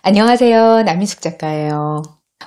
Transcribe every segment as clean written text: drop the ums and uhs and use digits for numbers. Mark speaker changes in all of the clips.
Speaker 1: 안녕하세요. 남인숙 작가예요.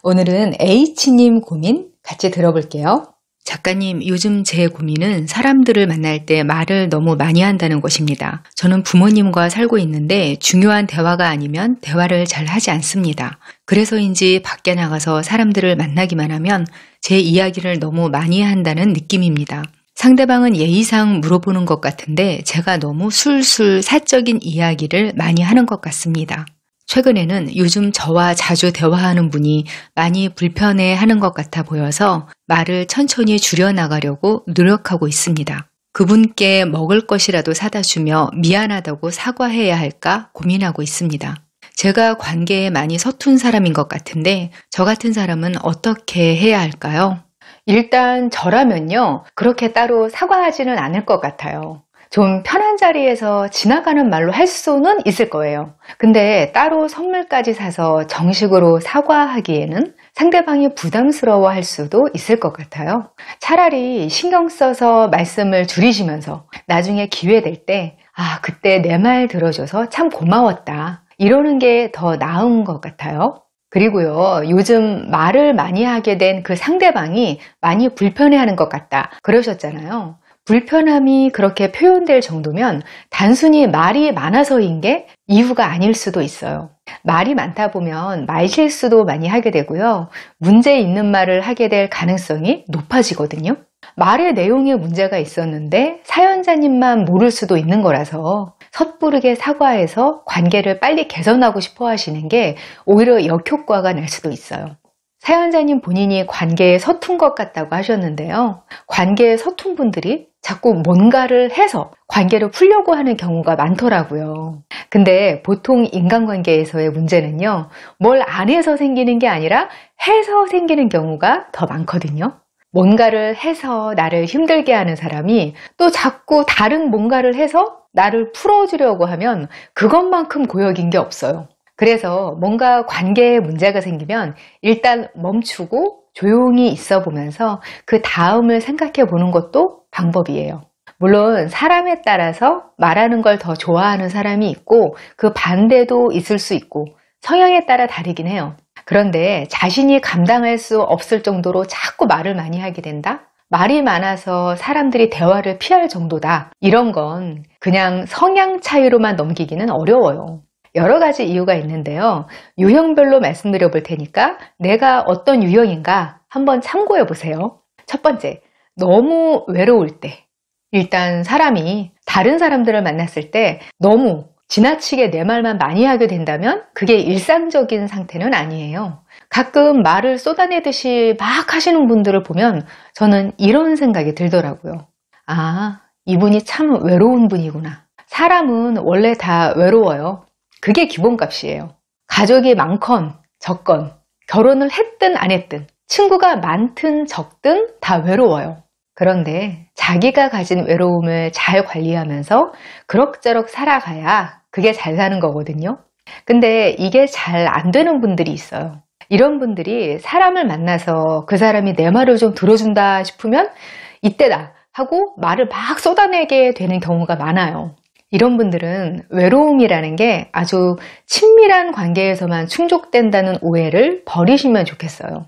Speaker 1: 오늘은 H님 고민 같이 들어볼게요. 작가님, 요즘 제 고민은 사람들을 만날 때 말을 너무 많이 한다는 것입니다. 저는 부모님과 살고 있는데 중요한 대화가 아니면 대화를 잘 하지 않습니다. 그래서인지 밖에 나가서 사람들을 만나기만 하면 제 이야기를 너무 많이 한다는 느낌입니다. 상대방은 예의상 물어보는 것 같은데 제가 너무 술술 사적인 이야기를 많이 하는 것 같습니다. 최근에는 요즘 저와 자주 대화하는 분이 많이 불편해하는 것 같아 보여서 말을 천천히 줄여나가려고 노력하고 있습니다. 그분께 먹을 것이라도 사다 주며 미안하다고 사과해야 할까 고민하고 있습니다. 제가 관계에 많이 서툰 사람인 것 같은데 저 같은 사람은 어떻게 해야 할까요? 일단 저라면요, 그렇게 따로 사과하지는 않을 것 같아요. 좀 편한 자리에서 지나가는 말로 할 수는 있을 거예요. 근데 따로 선물까지 사서 정식으로 사과하기에는 상대방이 부담스러워할 수도 있을 것 같아요. 차라리 신경 써서 말씀을 줄이시면서 나중에 기회 될 때 그때 내 말 들어줘서 참 고마웠다, 이러는 게 더 나은 것 같아요. 그리고요, 요즘 말을 많이 하게 된 그 상대방이 많이 불편해하는 것 같다 그러셨잖아요. 불편함이 그렇게 표현될 정도면 단순히 말이 많아서인 게 이유가 아닐 수도 있어요. 말이 많다 보면 말실수도 많이 하게 되고요. 문제 있는 말을 하게 될 가능성이 높아지거든요. 말의 내용에 문제가 있었는데 사연자님만 모를 수도 있는 거라서 섣부르게 사과해서 관계를 빨리 개선하고 싶어 하시는 게 오히려 역효과가 날 수도 있어요. 사연자님 본인이 관계에 서툰 것 같다고 하셨는데요. 관계에 서툰 분들이 자꾸 뭔가를 해서 관계를 풀려고 하는 경우가 많더라고요. 근데 보통 인간관계에서의 문제는요, 뭘 안 해서 생기는 게 아니라 해서 생기는 경우가 더 많거든요. 뭔가를 해서 나를 힘들게 하는 사람이 또 자꾸 다른 뭔가를 해서 나를 풀어주려고 하면 그것만큼 고역인 게 없어요. 그래서 뭔가 관계에 문제가 생기면 일단 멈추고 조용히 있어 보면서 그 다음을 생각해 보는 것도 방법이에요. 물론 사람에 따라서 말하는 걸 더 좋아하는 사람이 있고 그 반대도 있을 수 있고 성향에 따라 다르긴 해요. 그런데 자신이 감당할 수 없을 정도로 자꾸 말을 많이 하게 된다? 말이 많아서 사람들이 대화를 피할 정도다, 이런 건 그냥 성향 차이로만 넘기기는 어려워요. 여러 가지 이유가 있는데요. 유형별로 말씀드려 볼 테니까 내가 어떤 유형인가 한번 참고해 보세요. 첫 번째, 너무 외로울 때. 일단 사람이 다른 사람들을 만났을 때 너무 지나치게 내 말만 많이 하게 된다면 그게 일상적인 상태는 아니에요. 가끔 말을 쏟아내듯이 막 하시는 분들을 보면 저는 이런 생각이 들더라고요. 이분이 참 외로운 분이구나. 사람은 원래 다 외로워요. 그게 기본값이에요. 가족이 많건 적건, 결혼을 했든 안 했든, 친구가 많든 적든 다 외로워요. 그런데 자기가 가진 외로움을 잘 관리하면서 그럭저럭 살아가야 그게 잘 사는 거거든요. 근데 이게 잘 안 되는 분들이 있어요. 이런 분들이 사람을 만나서 그 사람이 내 말을 좀 들어준다 싶으면 이때다 하고 말을 막 쏟아내게 되는 경우가 많아요. 이런 분들은 외로움이라는 게 아주 친밀한 관계에서만 충족된다는 오해를 버리시면 좋겠어요.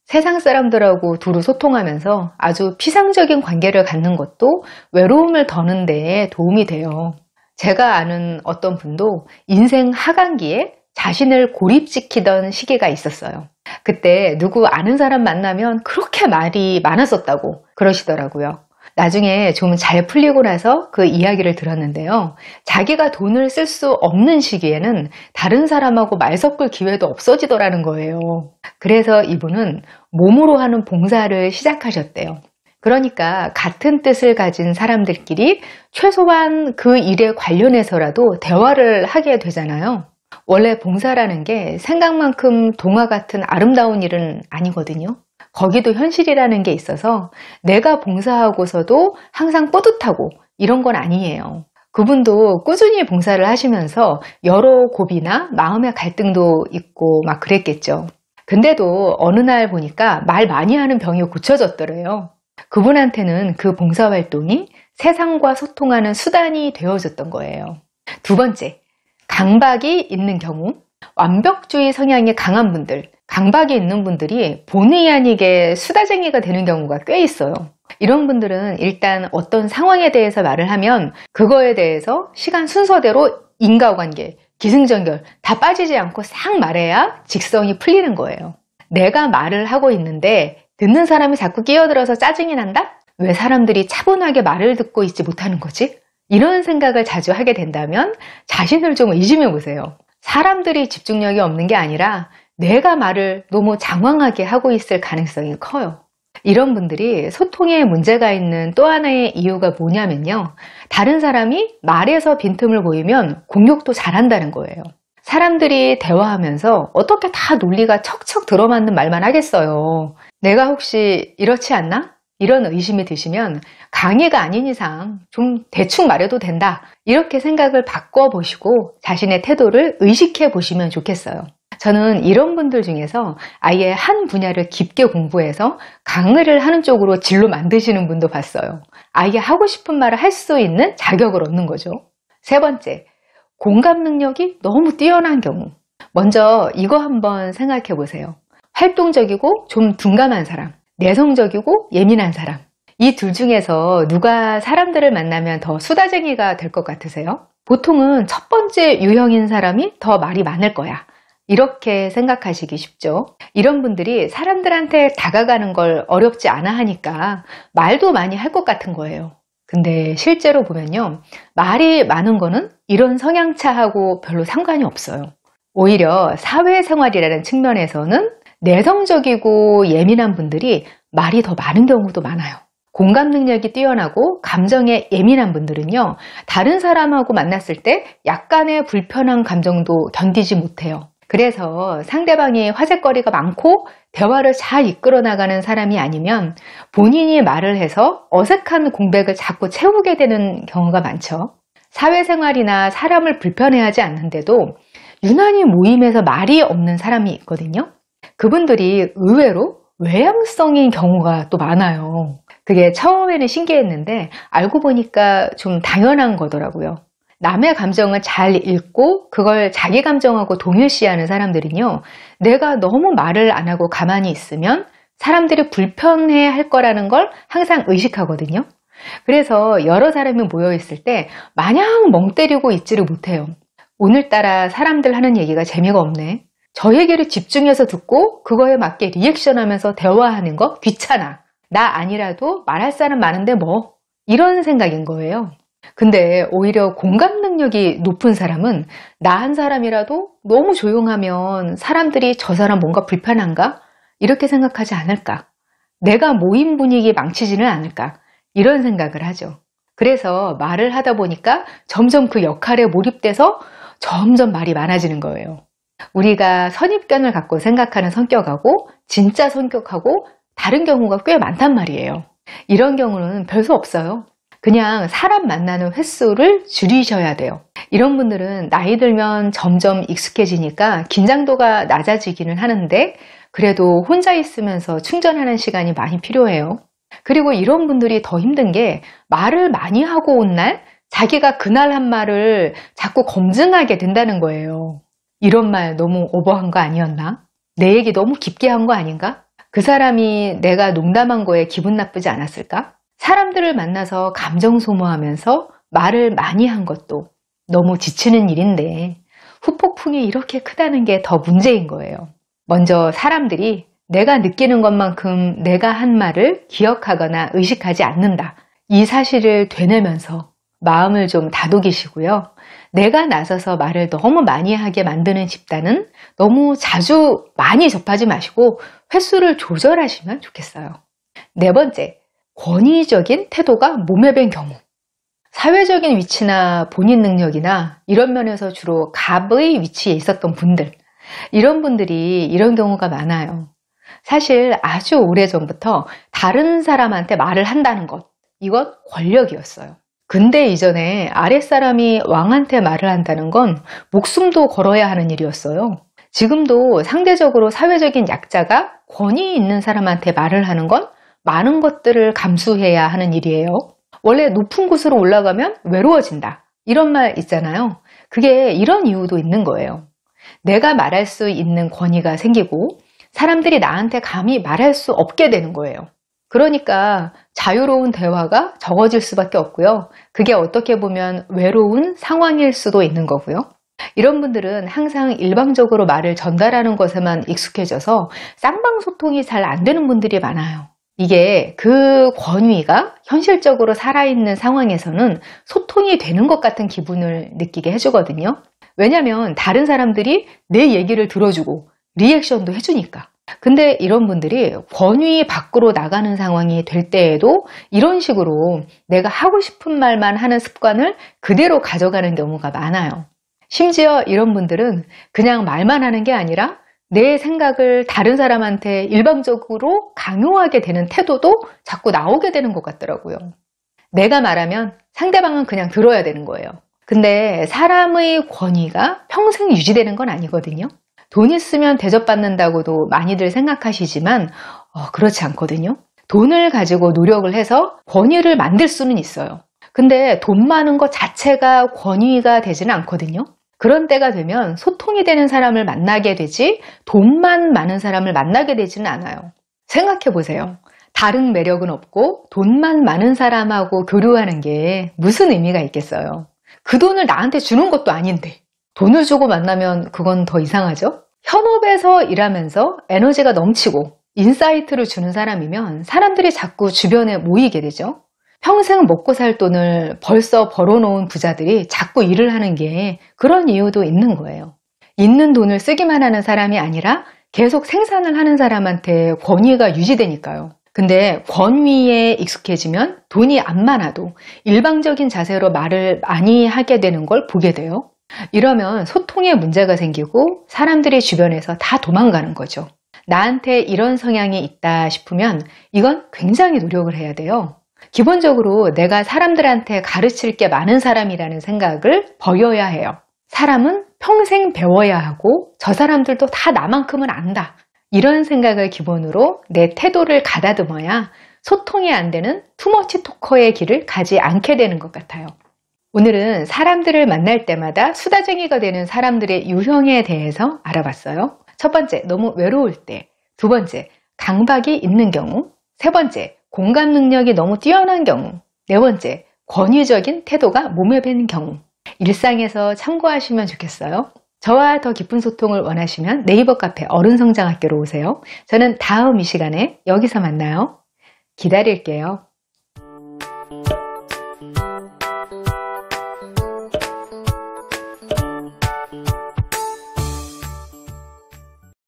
Speaker 1: 세상 사람들하고 두루 소통하면서 아주 피상적인 관계를 갖는 것도 외로움을 더는 데에 도움이 돼요. 제가 아는 어떤 분도 인생 하강기에 자신을 고립시키던 시기가 있었어요. 그때 누구 아는 사람 만나면 그렇게 말이 많았었다고 그러시더라고요. 나중에 좀 잘 풀리고 나서 그 이야기를 들었는데요. 자기가 돈을 쓸 수 없는 시기에는 다른 사람하고 말 섞을 기회도 없어지더라는 거예요. 그래서 이분은 몸으로 하는 봉사를 시작하셨대요. 그러니까 같은 뜻을 가진 사람들끼리 최소한 그 일에 관련해서라도 대화를 하게 되잖아요. 원래 봉사라는 게 생각만큼 동화 같은 아름다운 일은 아니거든요. 거기도 현실이라는 게 있어서 내가 봉사하고서도 항상 뿌듯하고 이런 건 아니에요. 그분도 꾸준히 봉사를 하시면서 여러 고비나 마음의 갈등도 있고 막 그랬겠죠. 근데도 어느 날 보니까 말 많이 하는 병이 고쳐졌더래요. 그분한테는 그 봉사활동이 세상과 소통하는 수단이 되어줬던 거예요. 두 번째, 강박이 있는 경우, 완벽주의 성향이 강한 분들, 강박이 있는 분들이 본의 아니게 수다쟁이가 되는 경우가 꽤 있어요. 이런 분들은 일단 어떤 상황에 대해서 말을 하면 그거에 대해서 시간 순서대로 인과관계, 기승전결 다 빠지지 않고 싹 말해야 직성이 풀리는 거예요. 내가 말을 하고 있는데 듣는 사람이 자꾸 끼어들어서 짜증이 난다? 왜 사람들이 차분하게 말을 듣고 있지 못하는 거지? 이런 생각을 자주 하게 된다면 자신을 좀 의심해 보세요. 사람들이 집중력이 없는 게 아니라 내가 말을 너무 장황하게 하고 있을 가능성이 커요. 이런 분들이 소통에 문제가 있는 또 하나의 이유가 뭐냐면요. 다른 사람이 말에서 빈틈을 보이면 공격도 잘한다는 거예요. 사람들이 대화하면서 어떻게 다 논리가 척척 들어맞는 말만 하겠어요. 내가 혹시 이렇지 않나? 이런 의심이 드시면 강의가 아닌 이상 좀 대충 말해도 된다. 이렇게 생각을 바꿔보시고 자신의 태도를 의식해 보시면 좋겠어요. 저는 이런 분들 중에서 아예 한 분야를 깊게 공부해서 강의를 하는 쪽으로 진로 만드시는 분도 봤어요. 아예 하고 싶은 말을 할 수 있는 자격을 얻는 거죠. 세 번째, 공감 능력이 너무 뛰어난 경우. 먼저 이거 한번 생각해 보세요. 활동적이고 좀 둔감한 사람, 내성적이고 예민한 사람. 이 둘 중에서 누가 사람들을 만나면 더 수다쟁이가 될 것 같으세요? 보통은 첫 번째 유형인 사람이 더 말이 많을 거야. 이렇게 생각하시기 쉽죠. 이런 분들이 사람들한테 다가가는 걸 어렵지 않아 하니까 말도 많이 할 것 같은 거예요. 근데 실제로 보면요. 말이 많은 거는 이런 성향차하고 별로 상관이 없어요. 오히려 사회생활이라는 측면에서는 내성적이고 예민한 분들이 말이 더 많은 경우도 많아요. 공감 능력이 뛰어나고 감정에 예민한 분들은요. 다른 사람하고 만났을 때 약간의 불편한 감정도 견디지 못해요. 그래서 상대방이 화제거리가 많고 대화를 잘 이끌어 나가는 사람이 아니면 본인이 말을 해서 어색한 공백을 자꾸 채우게 되는 경우가 많죠. 사회생활이나 사람을 불편해하지 않는데도 유난히 모임에서 말이 없는 사람이 있거든요. 그분들이 의외로 외향성인 경우가 또 많아요. 그게 처음에는 신기했는데 알고 보니까 좀 당연한 거더라고요. 남의 감정을 잘 읽고 그걸 자기 감정하고 동일시하는 사람들은요. 내가 너무 말을 안 하고 가만히 있으면 사람들이 불편해 할 거라는 걸 항상 의식하거든요. 그래서 여러 사람이 모여있을 때 마냥 멍 때리고 있지를 못해요. 오늘따라 사람들 하는 얘기가 재미가 없네. 저 얘기를 집중해서 듣고 그거에 맞게 리액션하면서 대화하는 거 귀찮아. 나 아니라도 말할 사람 많은데 뭐. 이런 생각인 거예요. 근데 오히려 공감 능력이 높은 사람은 나 한 사람이라도 너무 조용하면 사람들이 저 사람 뭔가 불편한가? 이렇게 생각하지 않을까? 내가 모임 분위기 망치지는 않을까? 이런 생각을 하죠. 그래서 말을 하다 보니까 점점 그 역할에 몰입돼서 점점 말이 많아지는 거예요. 우리가 선입견을 갖고 생각하는 성격하고 진짜 성격하고 다른 경우가 꽤 많단 말이에요. 이런 경우는 별 수 없어요. 그냥 사람 만나는 횟수를 줄이셔야 돼요. 이런 분들은 나이 들면 점점 익숙해지니까 긴장도가 낮아지기는 하는데 그래도 혼자 있으면서 충전하는 시간이 많이 필요해요. 그리고 이런 분들이 더 힘든 게 말을 많이 하고 온 날 자기가 그날 한 말을 자꾸 검증하게 된다는 거예요. 이런 말 너무 오버한 거 아니었나? 내 얘기 너무 깊게 한 거 아닌가? 그 사람이 내가 농담한 거에 기분 나쁘지 않았을까? 사람들을 만나서 감정 소모하면서 말을 많이 한 것도 너무 지치는 일인데 후폭풍이 이렇게 크다는 게 더 문제인 거예요. 먼저 사람들이 내가 느끼는 것만큼 내가 한 말을 기억하거나 의식하지 않는다. 이 사실을 되뇌면서 마음을 좀 다독이시고요. 내가 나서서 말을 너무 많이 하게 만드는 집단은 너무 자주 많이 접하지 마시고 횟수를 조절하시면 좋겠어요. 네 번째, 권위적인 태도가 몸에 밴 경우. 사회적인 위치나 본인 능력이나 이런 면에서 주로 갑의 위치에 있었던 분들, 이런 분들이 이런 경우가 많아요. 사실 아주 오래전부터 다른 사람한테 말을 한다는 것, 이건 권력이었어요. 근대 이전에 아랫사람이 왕한테 말을 한다는 건 목숨도 걸어야 하는 일이었어요. 지금도 상대적으로 사회적인 약자가 권위 있는 사람한테 말을 하는 건 많은 것들을 감수해야 하는 일이에요. 원래 높은 곳으로 올라가면 외로워진다. 이런 말 있잖아요. 그게 이런 이유도 있는 거예요. 내가 말할 수 있는 권위가 생기고 사람들이 나한테 감히 말할 수 없게 되는 거예요. 그러니까 자유로운 대화가 적어질 수밖에 없고요. 그게 어떻게 보면 외로운 상황일 수도 있는 거고요. 이런 분들은 항상 일방적으로 말을 전달하는 것에만 익숙해져서 쌍방소통이 잘 안 되는 분들이 많아요. 이게 그 권위가 현실적으로 살아있는 상황에서는 소통이 되는 것 같은 기분을 느끼게 해주거든요. 왜냐하면 다른 사람들이 내 얘기를 들어주고 리액션도 해주니까. 근데 이런 분들이 권위 밖으로 나가는 상황이 될 때에도 이런 식으로 내가 하고 싶은 말만 하는 습관을 그대로 가져가는 경우가 많아요. 심지어 이런 분들은 그냥 말만 하는 게 아니라 내 생각을 다른 사람한테 일방적으로 강요하게 되는 태도도 자꾸 나오게 되는 것 같더라고요. 내가 말하면 상대방은 그냥 들어야 되는 거예요. 근데 사람의 권위가 평생 유지되는 건 아니거든요. 돈 있으면 대접받는다고도 많이들 생각하시지만 그렇지 않거든요. 돈을 가지고 노력을 해서 권위를 만들 수는 있어요. 근데 돈 많은 것 자체가 권위가 되지는 않거든요. 그런 때가 되면 소통이 되는 사람을 만나게 되지 돈만 많은 사람을 만나게 되지는 않아요. 생각해 보세요. 다른 매력은 없고 돈만 많은 사람하고 교류하는 게 무슨 의미가 있겠어요. 그 돈을 나한테 주는 것도 아닌데 돈을 주고 만나면 그건 더 이상하죠? 현업에서 일하면서 에너지가 넘치고 인사이트를 주는 사람이면 사람들이 자꾸 주변에 모이게 되죠. 평생 먹고 살 돈을 벌써 벌어놓은 부자들이 자꾸 일을 하는 게 그런 이유도 있는 거예요. 있는 돈을 쓰기만 하는 사람이 아니라 계속 생산을 하는 사람한테 권위가 유지되니까요. 근데 권위에 익숙해지면 돈이 안 많아도 일방적인 자세로 말을 많이 하게 되는 걸 보게 돼요. 이러면 소통에 문제가 생기고 사람들이 주변에서 다 도망가는 거죠. 나한테 이런 성향이 있다 싶으면 이건 굉장히 노력을 해야 돼요. 기본적으로 내가 사람들한테 가르칠 게 많은 사람이라는 생각을 버려야 해요. 사람은 평생 배워야 하고 저 사람들도 다 나만큼은 안다. 이런 생각을 기본으로 내 태도를 가다듬어야 소통이 안 되는 투머치 토커의 길을 가지 않게 되는 것 같아요. 오늘은 사람들을 만날 때마다 수다쟁이가 되는 사람들의 유형에 대해서 알아봤어요. 첫 번째, 너무 외로울 때. 두 번째, 강박이 있는 경우. 세 번째, 공감 능력이 너무 뛰어난 경우. 네 번째, 권위적인 태도가 몸에 밴 경우. 일상에서 참고하시면 좋겠어요. 저와 더 깊은 소통을 원하시면 네이버 카페 어른성장학교로 오세요. 저는 다음 이 시간에 여기서 만나요. 기다릴게요.